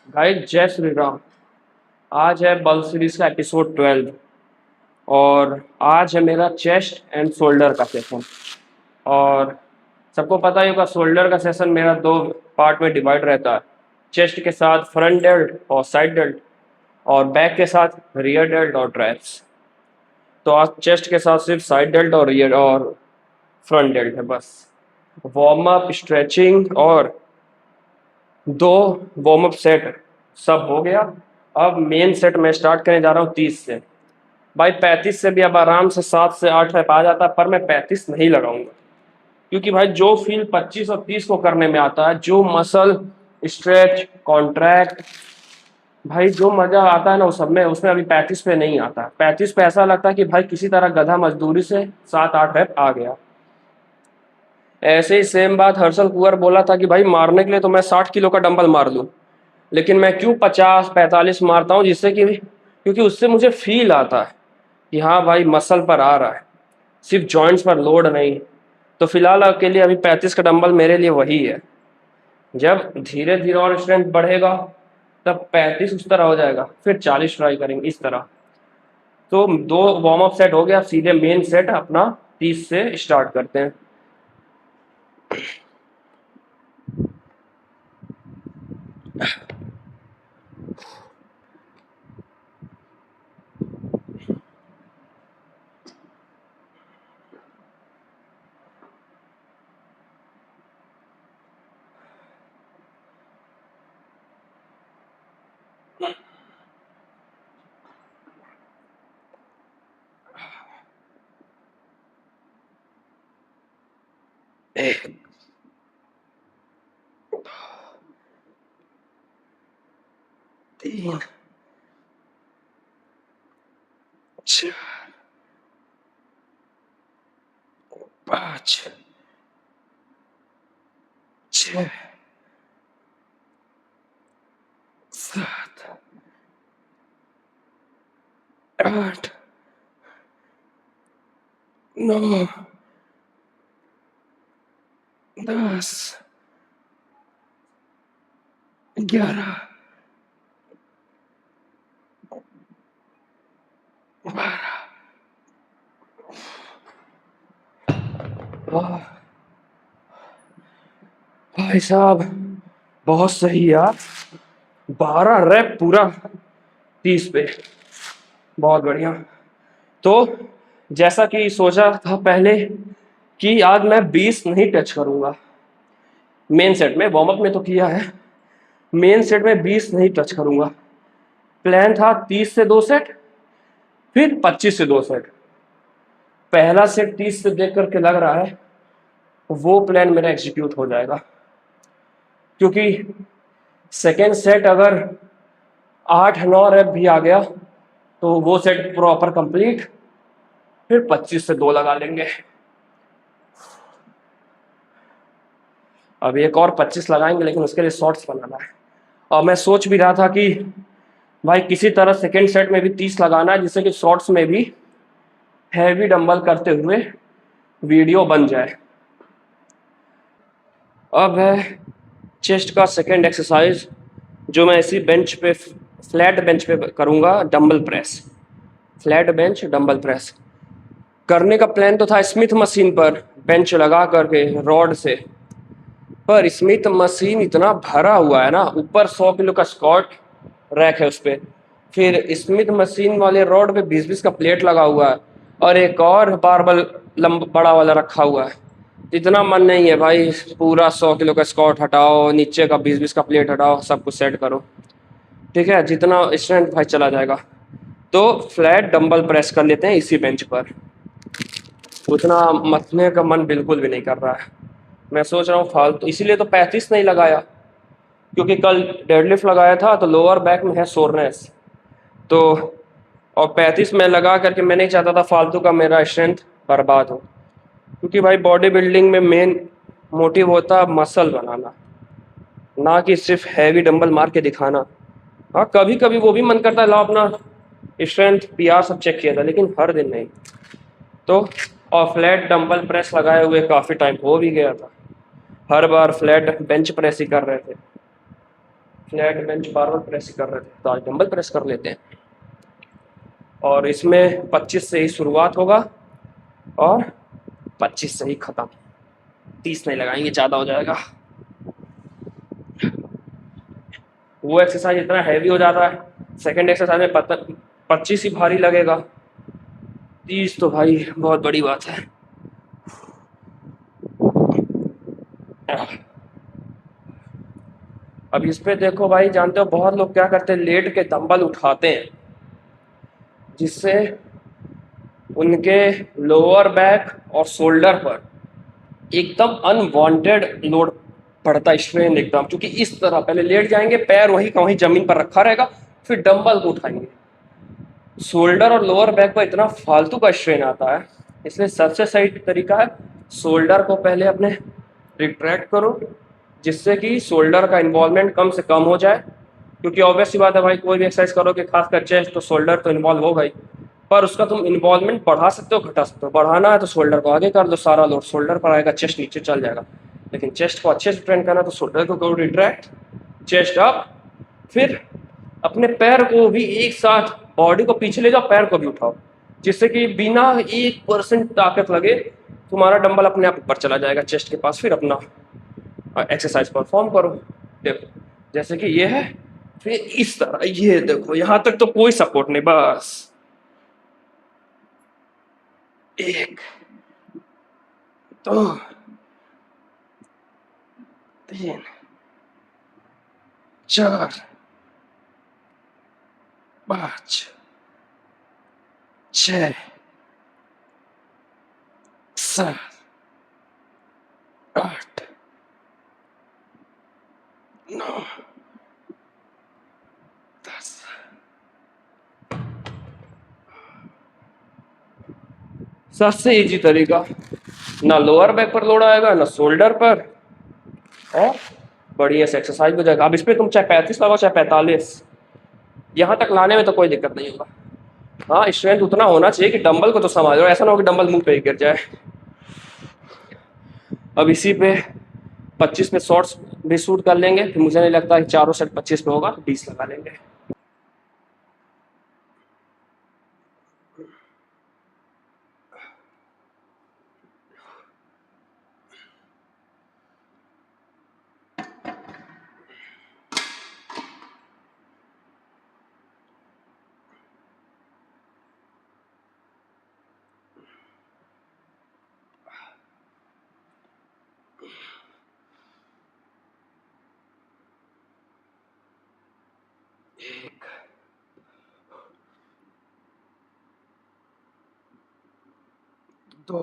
भाई जय श्री राम। आज है बल सीरीज का एपिसोड 12 और आज है मेरा चेस्ट एंड शोल्डर का सेशन। और सबको पता ही होगा शोल्डर का सेशन मेरा दो पार्ट में डिवाइड रहता है। चेस्ट के साथ फ्रंट डेल्ट और साइड डेल्ट, और बैक के साथ रियर डेल्ट और ट्रैप्स। तो आज चेस्ट के साथ सिर्फ साइड डेल्ट और रियर और फ्रंट डेल्ट है बस। वार्म अप, स्ट्रेचिंग और दो वार्म अप सेट सब हो गया। अब मेन सेट मैं स्टार्ट करने जा रहा हूँ 30 से। भाई 35 से भी अब आराम से 7 से 8 रैप आ जाता है, पर मैं 35 नहीं लगाऊंगा। क्योंकि भाई जो फील 25 और 30 को करने में आता है, जो मसल स्ट्रेच कॉन्ट्रैक्ट, भाई जो मजा आता है ना उस सब में, उसमें अभी 35 पे नहीं आता। 35 पे ऐसा लगता है कि भाई किसी तरह गधा मजदूरी से 7-8 रैप आ गया। ऐसे ही सेम बात हर्षल कुंवर बोला था कि भाई मारने के लिए तो मैं 60 किलो का डंबल मार लूँ, लेकिन मैं क्यों 50-45 मारता हूँ, जिससे कि क्योंकि उससे मुझे फील आता है कि हाँ भाई मसल पर आ रहा है, सिर्फ जॉइंट्स पर लोड नहीं। तो फिलहाल के लिए अभी 35 का डंबल मेरे लिए वही है। जब धीरे धीरे और स्ट्रेंथ बढ़ेगा तब 35 उस तरह हो जाएगा, फिर 40 ट्राई करेंगे इस तरह। तो दो वार्म अप सेट हो गया, सीधे मेन सेट अपना 30 से स्टार्ट करते हैं। एक, 3, 4, 5, 6, 7, 8, 9, 10, 11, 12। भाई साहब बहुत सही यार, 12 रैप पूरा 30 पे, बहुत बढ़िया। तो जैसा कि सोचा था पहले कि आज मैं 20 नहीं टच करूंगा। मेन सेट में, वार्म अप में तो किया है, मेन सेट में 20 नहीं टच करूंगा। प्लान था 30 से 2 सेट, फिर 25 से 2 सेट। पहला सेट 30 से देख करके लग रहा है वो प्लान मेरा एग्जीक्यूट हो जाएगा, क्योंकि सेकेंड सेट अगर 8-9 रैप भी आ गया तो वो सेट प्रॉपर कंप्लीट, फिर 25 से 2 लगा लेंगे। अब एक और 25 लगाएंगे, लेकिन उसके लिए शॉर्ट्स बनाना है। और मैं सोच भी रहा था कि भाई किसी तरह सेकेंड सेट में भी 30 लगाना है, जिससे कि शॉर्ट्स में भी हैवी डंबल करते हुए वीडियो बन जाए। अब है चेस्ट का सेकेंड एक्सरसाइज, जो मैं इसी बेंच पे, फ्लैट बेंच पे करूँगा, dumbbell press. Flat bench dumbbell press करने का प्लान तो था स्मिथ मशीन पर बेंच लगा करके रॉड से, पर स्मिथ मशीन इतना भरा हुआ है ना, ऊपर 100 किलो का स्क्वाट रैक है उस पर, फिर स्मिथ मशीन वाले रॉड पे 20-20 का प्लेट लगा हुआ है, और एक और बारबल बड़ा वाला रखा हुआ है। इतना मन नहीं है भाई, पूरा 100 किलो का स्क्वाट हटाओ, नीचे का 20-20 का प्लेट हटाओ, सब कुछ सेट करो। ठीक है, जितना स्ट्रेंथ भाई चला जाएगा। तो फ्लैट डंबल प्रेस कर लेते हैं इसी बेंच पर। उतना मथने का मन बिल्कुल भी नहीं कर रहा है। मैं सोच रहा हूँ फालतू, इसीलिए तो 35 नहीं लगाया, क्योंकि कल डेडलिफ्ट लगाया था तो लोअर बैक में है सोरनेस। तो और 35 में लगा करके मैं नहीं चाहता था फालतू का मेरा स्ट्रेंथ बर्बाद हो, क्योंकि भाई बॉडी बिल्डिंग में मेन मोटिव होता है मसल बनाना, ना कि सिर्फ हैवी डंबल मार के दिखाना। हाँ कभी कभी वो भी मन करता है ला अपना स्ट्रेंथ पीआर सब चेक किया था, लेकिन हर दिन नहीं। तो और फ्लैट डंबल प्रेस लगाए हुए काफ़ी टाइम हो भी गया था, हर बार फ्लैट बेंच प्रेस ही कर रहे थे। फ्लैट बेंच बार बार प्रेस कर रहे थे, तो आज डंबल प्रेस कर लेते हैं। और इसमें 25 से ही शुरुआत होगा और 25 से ही खत्म, 30 नहीं लगाएंगे, ज़्यादा हो जाएगा। वो एक्सरसाइज इतना हैवी हो जाता है, सेकेंड एक्सरसाइज में 25 ही भारी लगेगा, 30 तो भाई बहुत बड़ी बात है। अब इस पे देखो भाई, जानते हो बहुत लोग क्या करते हैं, लेट के डंबल उठाते हैं, जिससे उनके लोअर बैक और शोल्डर पर एकदम अनवांटेड लोड पड़ता है, स्ट्रेन एकदम। क्योंकि इस तरह पहले लेट जाएंगे, पैर वहीं का वहीं जमीन पर रखा रहेगा, फिर डंबल को उठाएंगे, शोल्डर और लोअर बैक पर इतना फालतू का स्ट्रेन आता है। इसलिए सबसे सही तरीका है, शोल्डर को पहले अपने रिट्रैक्ट करो, जिससे कि शोल्डर का इन्वॉल्वमेंट कम से कम हो जाए। क्योंकि ऑब्वियस सी बात है भाई, कोई भी एक्सरसाइज करोगे, खासकर चेस्ट, तो शोल्डर तो इन्वॉल्व होगा ही, पर उसका तुम इन्वॉल्वमेंट बढ़ा सकते हो, घटा सकते हो। बढ़ाना है तो शोल्डर को आगे कर दो, सारा लोड शोल्डर पर आएगा, चेस्ट नीचे चल जाएगा। लेकिन चेस्ट को अच्छे से ट्रेन करना तो शोल्डर को करो रिट्रैक्ट, चेस्ट अप, फिर अपने पैर को भी एक साथ, बॉडी को पीछे ले जाओ, पैर को भी उठाओ, जिससे कि बिना 1% ताकत लगे तुम्हारा डंबल अपने आप ऊपर चला जाएगा चेस्ट के पास। फिर अपना एक्सरसाइज परफॉर्म करो। देखो जैसे कि ये है, फिर इस तरह, ये देखो यहाँ तक तो कोई सपोर्ट नहीं, बस 1 2 3 4 5 6 7 8 9 10। सबसे इजी तरीका, ना लोअर बैक पर लोड आएगा, ना शोल्डर पर, और बढ़िया से एक्सरसाइज हो जाएगा। अब इस पर तुम चाहे 35 लगाओ चाहे 45, यहाँ तक लाने में तो कोई दिक्कत नहीं होगा। हाँ, स्ट्रेंथ उतना होना चाहिए कि डंबल को तो संभालो, ऐसा ना हो कि डंबल मुंह पे ही गिर जाए। अब इसी पे 25 में शॉर्ट्स भी शूट कर लेंगे, फिर मुझे नहीं लगता कि चारों सेट 25 में होगा, 20 लगा लेंगे। एक, दो,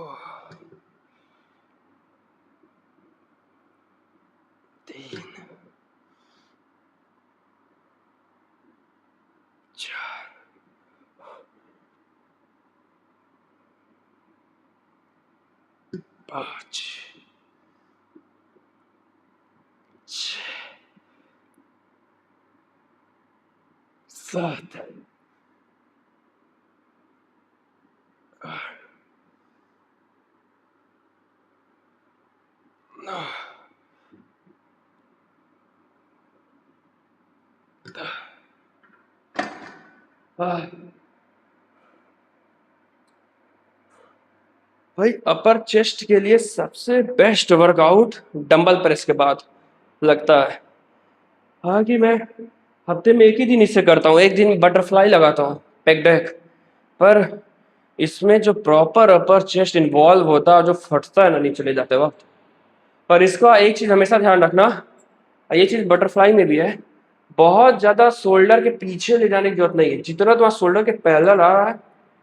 3, 4, 5, 6, 7, 8, 9, 10। भाई अपर चेस्ट के लिए सबसे बेस्ट वर्कआउट डंबल प्रेस के बाद लगता है। हाँ कि मैं हफ्ते में एक ही दिन इसे करता हूँ, एक दिन बटरफ्लाई लगाता हूँ, पेक डेक। पर इसमें जो प्रॉपर अपर चेस्ट इन्वॉल्व होता है, जो फटता है ना नीचे ले जाते वक्त, पर इसका एक चीज़ हमेशा ध्यान रखना, ये चीज़ बटरफ्लाई में भी है, बहुत ज़्यादा शोल्डर के पीछे ले जाने की जरूरत नहीं है। जितना तुम्हारा शोल्डर के पैरेलल आ रहा है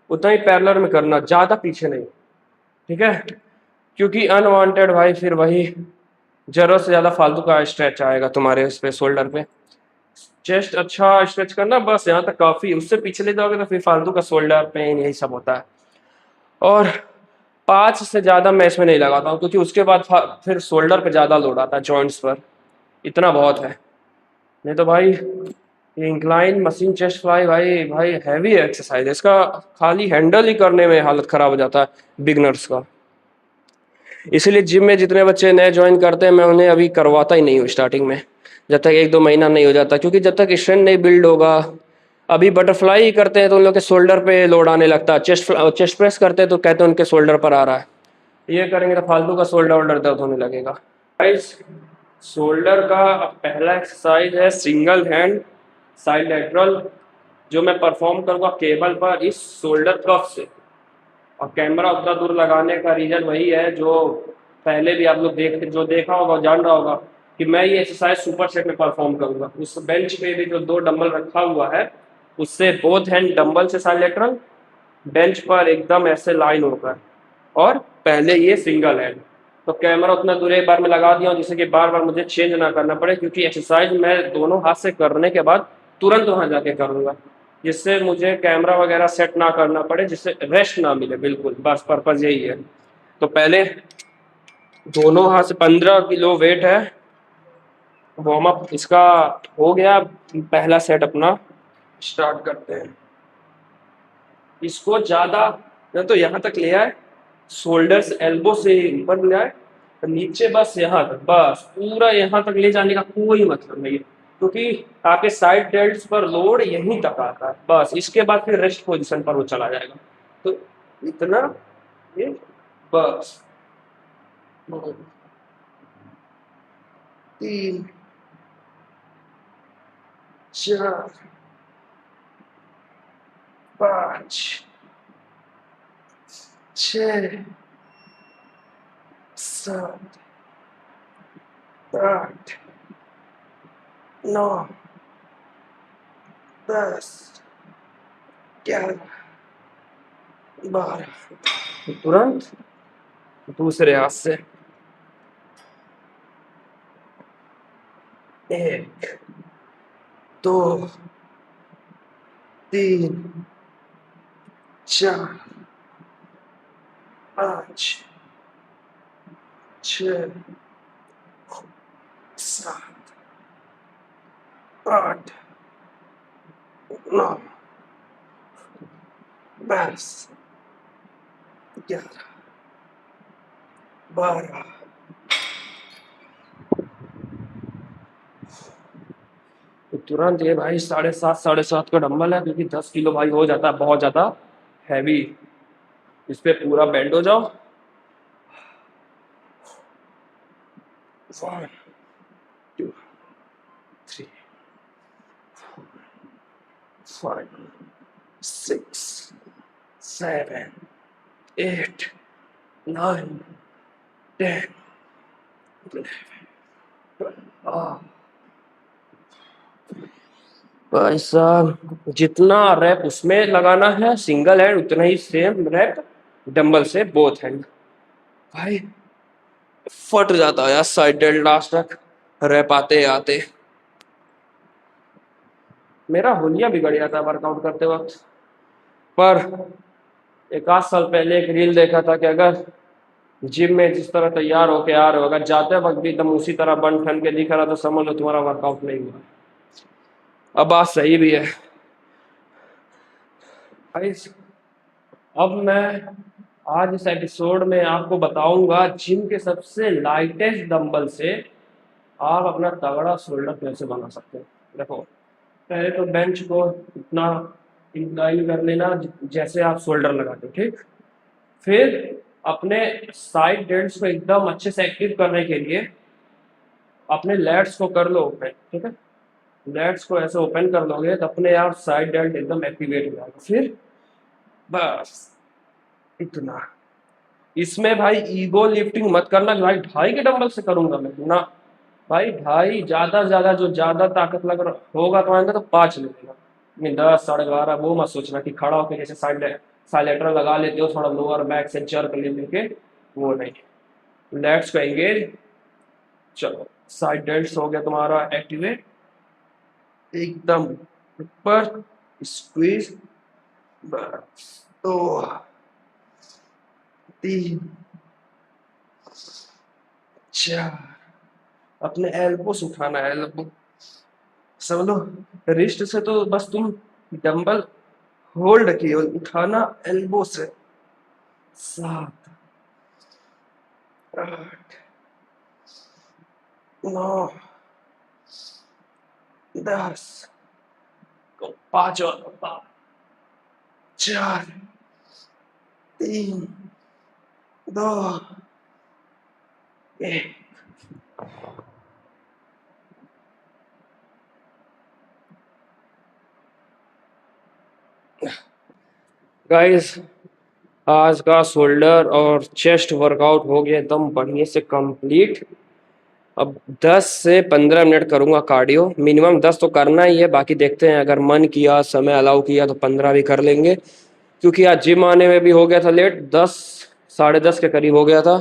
उतना ही पैरेलल में करना, ज़्यादा पीछे नहीं, ठीक है? क्योंकि अनवांटेड भाई फिर वही जरूरत से ज़्यादा फालतू का स्ट्रेच आएगा तुम्हारे इस पे शोल्डर पे। चेस्ट अच्छा स्ट्रेच करना, बस यहाँ तक काफ़ी, उससे पीछे ले जाओगे तो फिर फालतू का शोल्डर पेन यही सब होता है। और 5 से ज़्यादा मैं इसमें नहीं लगाता हूँ, क्योंकि उसके बाद फिर शोल्डर पे ज़्यादा लोड आता है, जॉइंट्स पर, इतना बहुत है। नहीं तो भाई ये इंक्लाइन मशीन चेस्ट फ्लाई भाई भाई हैवी एक्सरसाइज है, इसका खाली हैंडल ही करने में हालत ख़राब हो जाता है बिगनर्स का। इसीलिए जिम में जितने बच्चे नए ज्वाइन करते हैं, मैं उन्हें अभी करवाता ही नहीं हूँ स्टार्टिंग में, जब तक 1-2 महीना नहीं हो जाता, क्योंकि जब तक स्ट्रेंथ नहीं बिल्ड होगा। अभी बटरफ्लाई करते हैं तो उन लोग के शोल्डर पे लोड आने लगता है, चेस्ट प्रेस करते हैं तो कहते हैं उनके शोल्डर पर आ रहा है। ये करेंगे तो फालतू का शोल्डर वोल्डर दर्द होने लगेगा। गाइस, शोल्डर का पहला एक्सरसाइज है सिंगल हैंड साइड लेटरल, जो मैं परफॉर्म करूँगा केबल पर इस शोल्डर कफ से। और कैमरा उतना दूर लगाने का रीज़न वही है जो पहले भी आप लोग जो देखा होगा जान रहा होगा कि मैं ये एक्सरसाइज सुपर सेट में परफॉर्म करूँगा। उस बेंच पे भी जो 2 डंबल रखा हुआ है उससे बोथ हैंड डंबल से साइड लेटरल, बेंच पर एकदम ऐसे लाइन होकर, और पहले ये सिंगल हैंड। तो कैमरा उतना दूर एक बार में लगा दिया हूँ जिससे कि बार बार मुझे चेंज ना करना पड़े, क्योंकि एक्सरसाइज मैं दोनों हाथ से करने के बाद तुरंत वहाँ जाके करूँगा, जिससे मुझे कैमरा वगैरह सेट ना करना पड़े, जिससे रेस्ट ना मिले बिल्कुल। बस पर्पज़ यही है। तो पहले दोनों हाथ से 15 किलो वेट है, वार्म अप इसका हो गया। पहला सेट अपना स्टार्ट करते हैं। इसको ज़्यादा न तो यहाँ तक ले आए, शोल्डर्स एल्बो से ऊपर ले आए, नीचे बस यहाँ तक, बस पूरा यहाँ तक ले जाने का कोई मतलब नहीं है, क्योंकि आपके साइड डेल्ट्स पर लोड यहीं तक आता है। बस इसके बाद फिर रेस्ट पोजीशन पर वो चला जाएगा। तो इतना, ये बस 3 4 5 6 7 8 9 10 11 12। तुरंत दूसरे हाथ से 1 2 3 4 5 6 7 8 9 10 11 12। तो तुरंत ये भाई 7.5 का डंबल है, क्योंकि 10 किलो भाई हो जाता है बहुत ज़्यादा हैवी। इस पे पूरा बेंड हो जाओ। 1 2 3 4 5 6 7 8 9 10 11। भाई साहब, जितना रैप उसमें लगाना है सिंगल हैंड, उतना ही सेम रैप डंबल से बोथ हैंड। भाई फट जाता है यार साइड डेल्ट लास्ट तक रैप आते आते। मेरा होलिया बिगड़ गया था वर्कआउट करते वक्त। पर 1 आध साल पहले एक रील देखा था कि अगर जिम में जिस तरह तैयार होके आ रहे हो, अगर जाते वक्त भी एकदम उसी तरह बन ठन के दिख रहा तो समझ लो तुम्हारा वर्कआउट नहीं हुआ। अब बात सही भी है। भाई अब मैं आज इस एपिसोड में आपको बताऊंगा जिम के सबसे लाइटेस्ट डंबल से आप अपना तगड़ा शोल्डर कैसे बना सकते हैं। देखो, पहले तो बेंच को इतना इंक्लाइन कर लेना जैसे आप शोल्डर लगाते हो, ठीक। फिर अपने साइड डेल्ट्स को एकदम अच्छे से एक्टिव करने के लिए अपने लैट्स को कर लो ओपन, ठीक है। लैट्स को ऐसे ओपन कर लोगे तो अपने आप साइड डेल्ट एकदम एक्टिवेट हो जाएगा। फिर बस इतना। इसमें भाई ईगो लिफ्टिंग मत करना कि भाई 2.5 के डंबल से करूंगा मैं, ना भाई। 2.5 ज्यादा से ज्यादा, जो ज्यादा ताकत लग रहा होगा तुम्हारे अंदर तो 5 ले लेगा, लेकिन 10 12.5 वो मत सोचना कि खड़ा होकर जैसे साइलेटर लगा लेते हो थोड़ा लोअर बैक से जर्क ले लेके, वो नहीं। लेट्स को एंगेज। चलो, साइड डेल्ट्स हो गया तुम्हारा एक्टिवेट, एकदम ऊपर स्क्वीज। बस 2 3 4। अपने एल्बोस उठाना है, एल्बो समझ लो। रिस्ट से तो बस तुम डंबल होल्ड किए, उठाना एल्बो से। 7 8 9 10 5 और 4 3 2 1। गाइस, आज का शोल्डर और चेस्ट वर्कआउट हो गया एकदम बढ़िया से कंप्लीट। अब 10 से 15 मिनट करूँगा कार्डियो, मिनिमम 10 तो करना ही है, बाकी देखते हैं अगर मन किया, समय अलाउ किया तो 15 भी कर लेंगे, क्योंकि आज जिम आने में भी हो गया था लेट, 10 साढ़े 10 के करीब हो गया था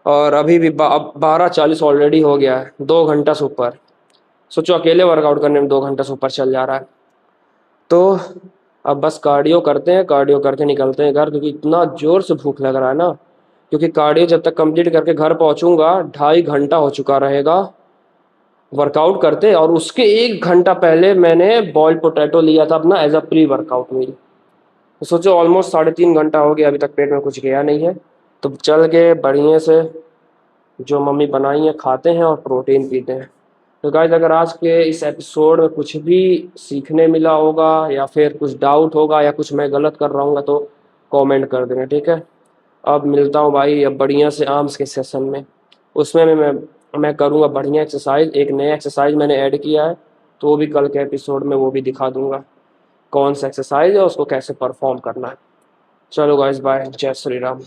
और अभी भी 12:40 ऑलरेडी हो गया है, 2 घंटा से ऊपर। सोचो अकेले वर्कआउट करने में 2 घंटा से ऊपर चल जा रहा है। तो अब बस कार्डियो करते हैं, कार्डियो करके निकलते हैं घर, क्योंकि इतना ज़ोर से भूख लग रहा है ना, क्योंकि कार्डियो जब तक कंप्लीट करके घर पहुंचूंगा 2.5 घंटा हो चुका रहेगा वर्कआउट करते, और उसके 1 घंटा पहले मैंने बॉइल्ड पोटैटो लिया था अपना as a pre workout meal. तो सोचो ऑलमोस्ट 3.5 घंटा हो गया, अभी तक पेट में कुछ गया नहीं है। तो चल के बढ़िया से जो मम्मी बनाई है खाते हैं और प्रोटीन पीते हैं। तो गाइस, अगर आज के इस एपिसोड में कुछ भी सीखने मिला होगा या फिर कुछ डाउट होगा या कुछ मैं गलत कर रहा हूँ तो कमेंट कर देना, ठीक है। अब मिलता हूँ भाई अब बढ़िया से आर्म्स के सेशन में, उसमें मैं करूँगा बढ़िया एक्सरसाइज। एक नया एक्सरसाइज मैंने ऐड किया है, तो वो भी कल के एपिसोड में वो भी दिखा दूंगा कौन सा एक्सरसाइज है, उसको कैसे परफॉर्म करना है। चलो गाइस, बाय, जय श्री राम।